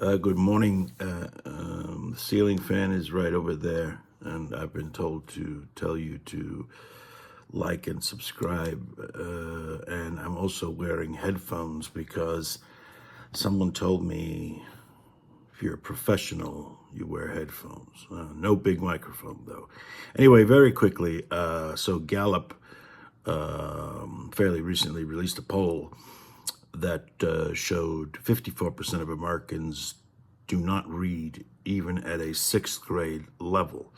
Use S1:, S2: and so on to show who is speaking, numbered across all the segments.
S1: Good morning. The ceiling fan is right over there, and I've been told to tell you to like and subscribe. And I'm also wearing headphones because someone told me if you're a professional, you wear headphones. No big microphone, though. Anyway, very quickly, so Gallup fairly recently released a poll that showed 54% of Americans do not read even at a sixth grade level.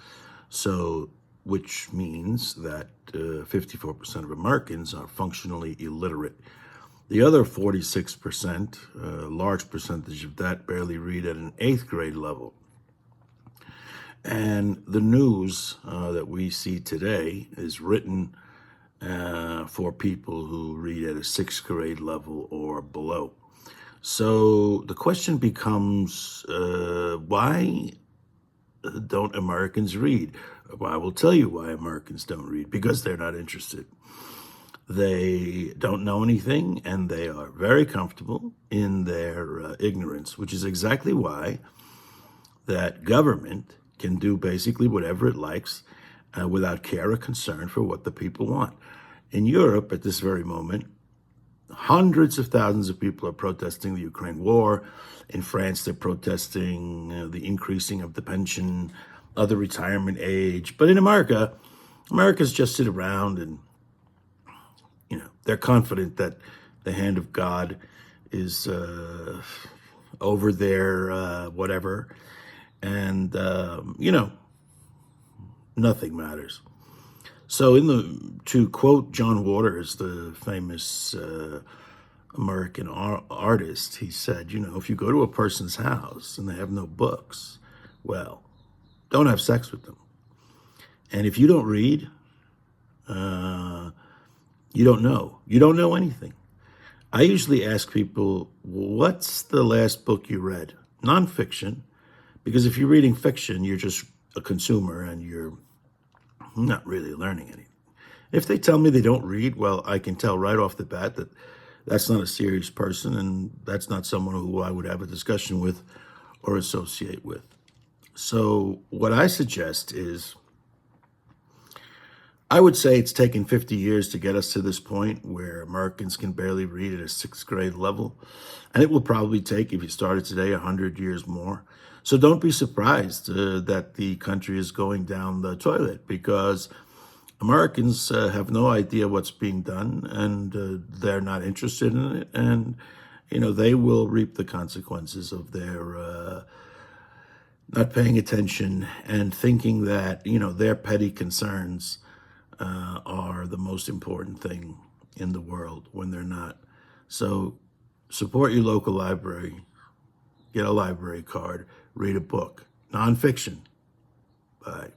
S1: So, which means that 54% of Americans are functionally illiterate. The other 46%, a large percentage of that, barely read at an eighth grade level. And the news that we see today is written for people who read at a sixth grade level or below. So the question becomes, why don't Americans read? Well, I will tell you why Americans don't read, because they're not interested. They don't know anything, and they are very comfortable in their ignorance, which is exactly why that government can do basically whatever it likes without care or concern for what the people want. In Europe, at this very moment, hundreds of thousands of people are protesting the Ukraine war. In France, they're protesting the increasing of the pension, the retirement age. But in America, Americans just sit around and, they're confident that the hand of God is over their whatever. And, nothing matters. So to quote John Waters, the famous American artist, he said, if you go to a person's house and they have no books, well, don't have sex with them. And if you don't read, you don't know. You don't know anything. I usually ask people, what's the last book you read? Nonfiction, because if you're reading fiction, you're just a consumer and you're not really learning anything. If they tell me they don't read, well, I can tell right off the bat that that's not a serious person and that's not someone who I would have a discussion with or associate with. So what I suggest is, I would say it's taken 50 years to get us to this point where Americans can barely read at a sixth grade level. And it will probably take, if you started today, 100 years more. So don't be surprised that the country is going down the toilet, because Americans have no idea what's being done, and they're not interested in it. And, they will reap the consequences of their not paying attention and thinking that, their petty concerns are the most important thing in the world when they're not. So support your local library, get a library card, read a book, nonfiction. Bye.